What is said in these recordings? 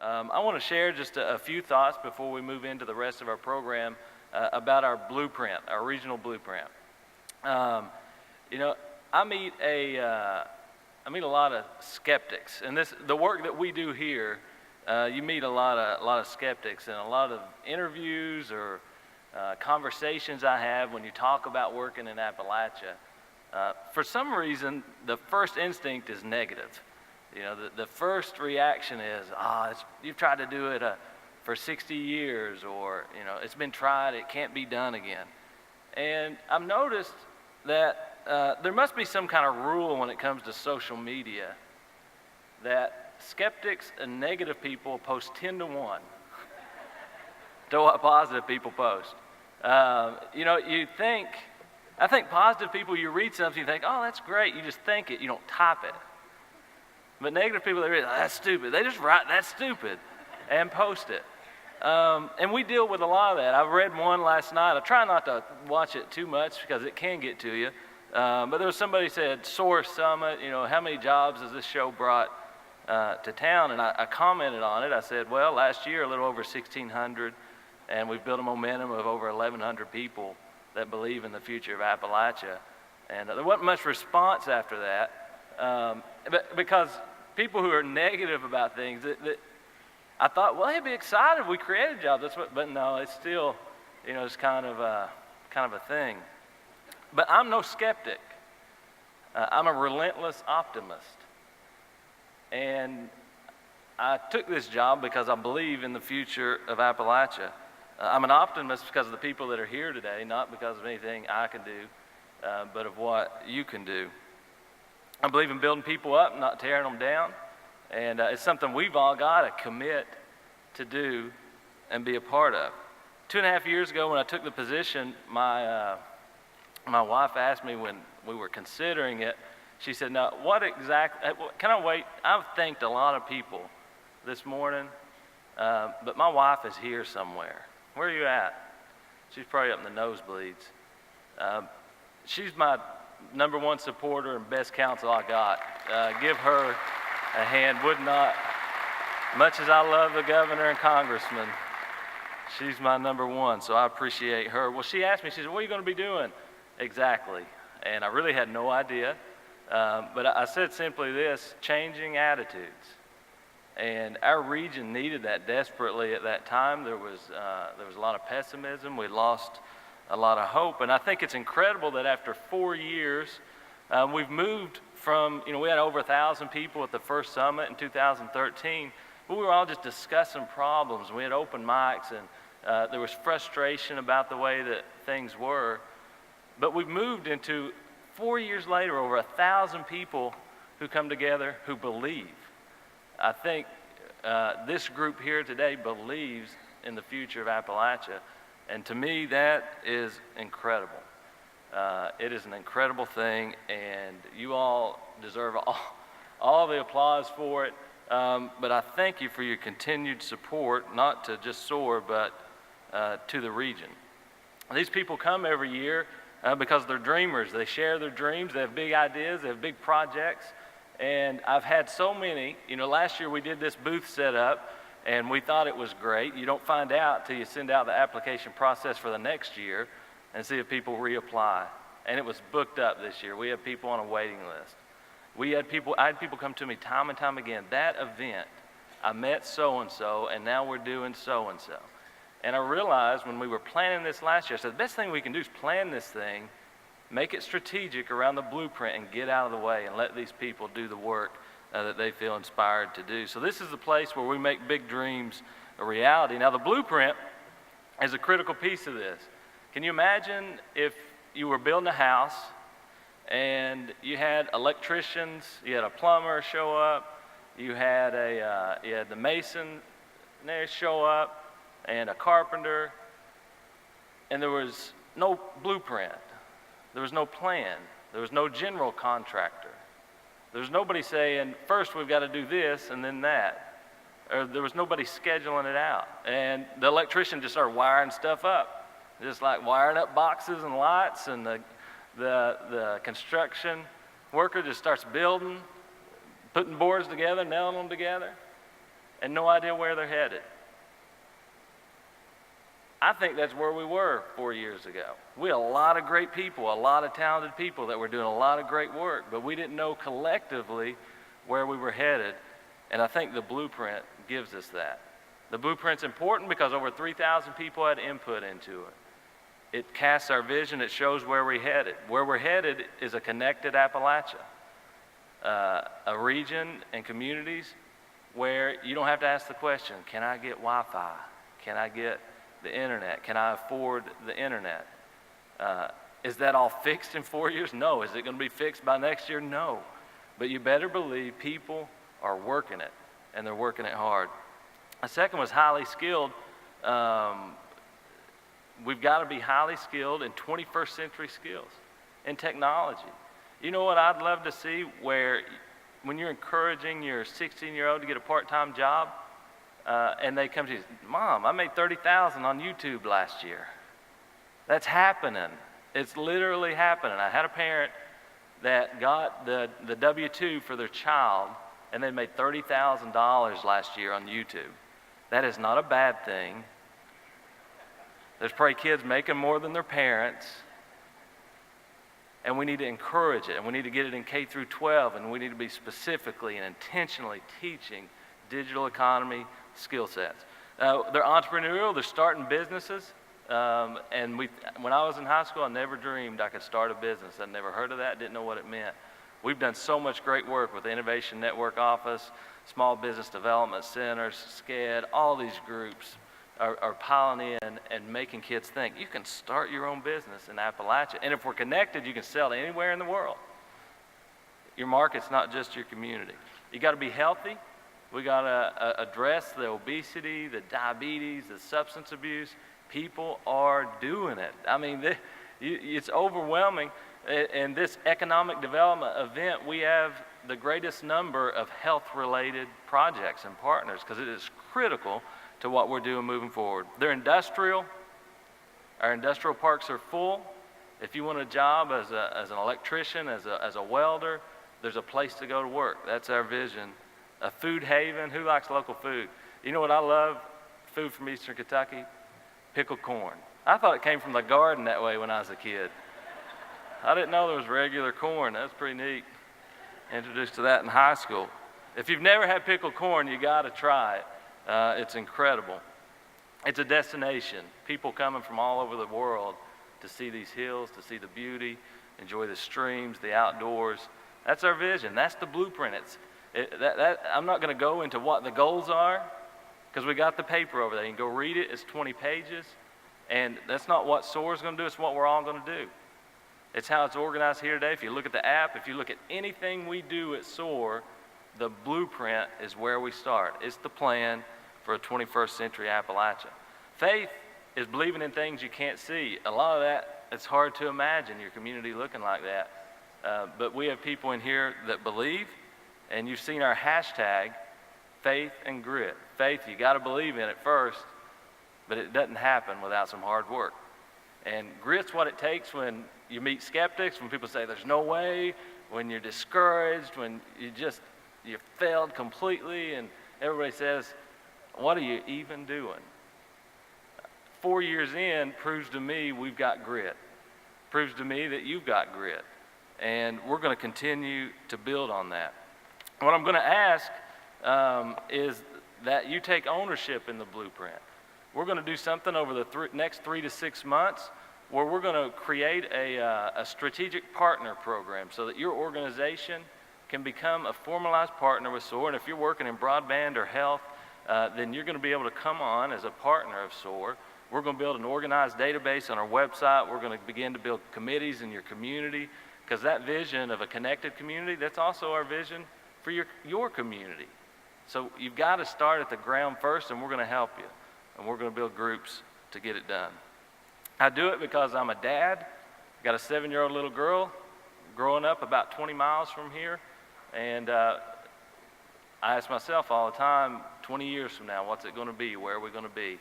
I want to share just a few thoughts before we move into the rest of our program about our blueprint, our regional blueprint. I meet a lot of skeptics, and the work that we do here, you meet a lot of skeptics, and a lot of interviews or conversations I have when you talk about working in Appalachia. For some reason, the first instinct is negative. The first reaction is, you've tried to do it for 60 years, or it's been tried, it can't be done again. And I've noticed that there must be some kind of rule when it comes to social media that skeptics and negative people post 10 to 1 to what positive people post. I think positive people, you read something, you think, oh, that's great, you just think it, you don't type it. But negative people, they read, that's stupid. They just write, that's stupid, and post it. And we deal with a lot of that. I read one last night. I try not to watch it too much because it can get to you. But there was somebody said, SOAR Summit, how many jobs has this show brought to town? And I commented on it. I said, well, last year, a little over 1,600, and we've built a momentum of over 1,100 people that believe in the future of Appalachia. And there wasn't much response after that. But because people who are negative about things, I thought, well, they'd be excited if we created jobs. But no, it's still, it's kind of a thing. But I'm no skeptic. I'm a relentless optimist. And I took this job because I believe in the future of Appalachia. I'm an optimist because of the people that are here today, not because of anything I can do, but of what you can do. I believe in building people up, not tearing them down. And it's something we've all got to commit to do and be a part of. 2.5 years ago when I took the position, my wife asked me when we were considering it, she said, now can I wait? I've thanked a lot of people this morning, but my wife is here somewhere. Where are you at? She's probably up in the nosebleeds. She's my number one supporter and best counsel I got. Give her a hand. Would not, much as I love the governor and congressman, she's my number one, so I appreciate her. Well, she asked me, she said, what are you going to be doing exactly? And I really had no idea, but I said simply this, changing attitudes. And our region needed that desperately at that time. There was a lot of pessimism. We lost a lot of hope. And I think it's incredible that after 4 years, we've moved from, we had over 1,000 people at the first summit in 2013, but we were all just discussing problems. We had open mics, and there was frustration about the way that things were. But we've moved into, 4 years later, over 1,000 people who come together who believe. I think this group here today believes in the future of Appalachia. And to me, that is incredible. It is an incredible thing, and you all deserve all the applause for it. But I thank you for your continued support, not to just SOAR, but to the region. These people come every year because they're dreamers. They share their dreams. They have big ideas. They have big projects. And I've had so many. Last year we did this booth setup, and we thought it was great. You don't find out till you send out the application process for the next year and see if people reapply. And it was booked up this year. We had people on a waiting list. I had people come to me time and time again, that event, I met so-and-so, and now we're doing so-and-so. And I realized when we were planning this last year, I said, the best thing we can do is plan this thing, make it strategic around the blueprint, and get out of the way and let these people do the work that they feel inspired to do. So this is the place where we make big dreams a reality. Now the blueprint is a critical piece of this. Can you imagine if you were building a house and you had electricians, you had a plumber show up, you had the mason there show up, and a carpenter, and there was no blueprint. There was no plan. There was no general contractor. There was nobody saying, first we've got to do this and then that. Or there was nobody scheduling it out. And the electrician just started wiring stuff up. Just like wiring up boxes and lights, and the construction worker just starts building, putting boards together, nailing them together. and no idea where they're headed. I think that's where we were 4 years ago. We had a lot of great people, a lot of talented people that were doing a lot of great work, but we didn't know collectively where we were headed, and I think the blueprint gives us that. The blueprint's important because over 3,000 people had input into it. It casts our vision, it shows where we're headed. Where we're headed is a connected Appalachia, a region and communities where you don't have to ask the question, can I get Wi-Fi? Can I get the internet? Can I afford the internet? Is that all fixed in 4 years? No. Is it going to be fixed by next year? No. But you better believe people are working it, and they're working it hard. The second was highly skilled. We've got to be highly skilled in 21st century skills in technology. You know what I'd love to see, where when you're encouraging your 16-year-old to get a part-time job, and they come to you, Mom, I made $30,000 on YouTube last year. That's happening. It's literally happening. I had a parent that got the W-2 for their child, and they made $30,000 last year on YouTube. That is not a bad thing. There's probably kids making more than their parents, and we need to encourage it, and we need to get it in K through 12, and we need to be specifically and intentionally teaching digital economy skill sets. They're entrepreneurial, they're starting businesses, and when I was in high school, I never dreamed I could start a business. I'd never heard of that, didn't know what it meant. We've done so much great work with the Innovation Network Office, Small Business Development Centers, SCED, all these groups are piling in and making kids think, you can start your own business in Appalachia. And if we're connected, you can sell to anywhere in the world. Your market's not just your community. You got to be healthy. We got to address the obesity, the diabetes, the substance abuse. People are doing it. I mean, it's overwhelming. In this economic development event, we have the greatest number of health-related projects and partners because it is critical to what we're doing moving forward. They're industrial. Our industrial parks are full. If you want a job as an electrician, as a welder, there's a place to go to work. That's our vision. A food haven. Who likes local food? You know what I love? Food from Eastern Kentucky? Pickled corn. I thought it came from the garden that way when I was a kid. I didn't know there was regular corn. That's pretty neat. Introduced to that in high school. If you've never had pickled corn, you got to try it. It's incredible. It's a destination. People coming from all over the world to see these hills, to see the beauty, enjoy the streams, the outdoors. That's our vision. That's the blueprint. I'm not going to go into what the goals are because we got the paper over there. You can go read it. It's 20 pages. And that's not what SOAR is going to do. It's what we're all going to do. It's how it's organized here today. If you look at the app, if you look at anything we do at SOAR, the blueprint is where we start. It's the plan for a 21st century Appalachia. Faith is believing in things you can't see. A lot of that, it's hard to imagine your community looking like that. But we have people in here that believe, and you've seen our hashtag, faith and grit. Faith, you got to believe in it first, but it doesn't happen without some hard work. And grit's what it takes when you meet skeptics, when people say there's no way, when you're discouraged, when you failed completely, and everybody says, what are you even doing? 4 years in proves to me we've got grit. Proves to me that you've got grit. And we're going to continue to build on that. What I'm going to ask is that you take ownership in the blueprint. We're going to do something over the next 3 to 6 months where we're going to create a strategic partner program so that your organization can become a formalized partner with SOAR. And if you're working in broadband or health, then you're going to be able to come on as a partner of SOAR. We're going to build an organized database on our website. We're going to begin to build committees in your community because that vision of a connected community, that's also our vision for your community. So you've got to start at the ground first, and we're going to help you. And we're going to build groups to get it done. I do it because I'm a dad. Got a 7-year-old little girl growing up about 20 miles from here. And I ask myself all the time, 20 years from now, what's it going to be? Where are we going to be?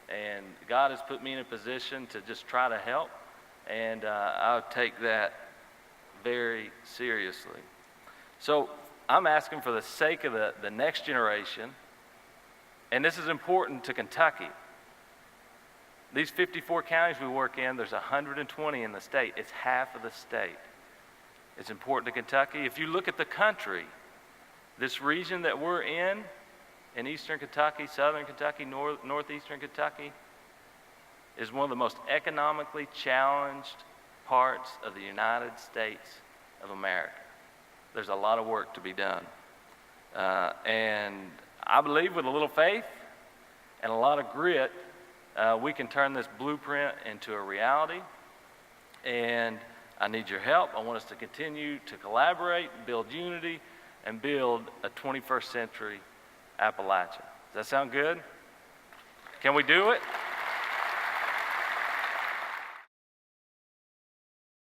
And God has put me in a position to just try to help. And I'll take that very seriously. So I'm asking for the sake of the next generation And this is important to Kentucky. These 54 counties we work in, there's 120 in the state. It's half of the state. It's important to Kentucky. If you look at the country, this region that we're in eastern Kentucky, southern Kentucky, northeastern Kentucky, is one of the most economically challenged parts of the United States of America. There's a lot of work to be done. And I believe with a little faith and a lot of grit, we can turn this blueprint into a reality. And I need your help. I want us to continue to collaborate, build unity, and build a 21st century Appalachia. Does that sound good? Can we do it?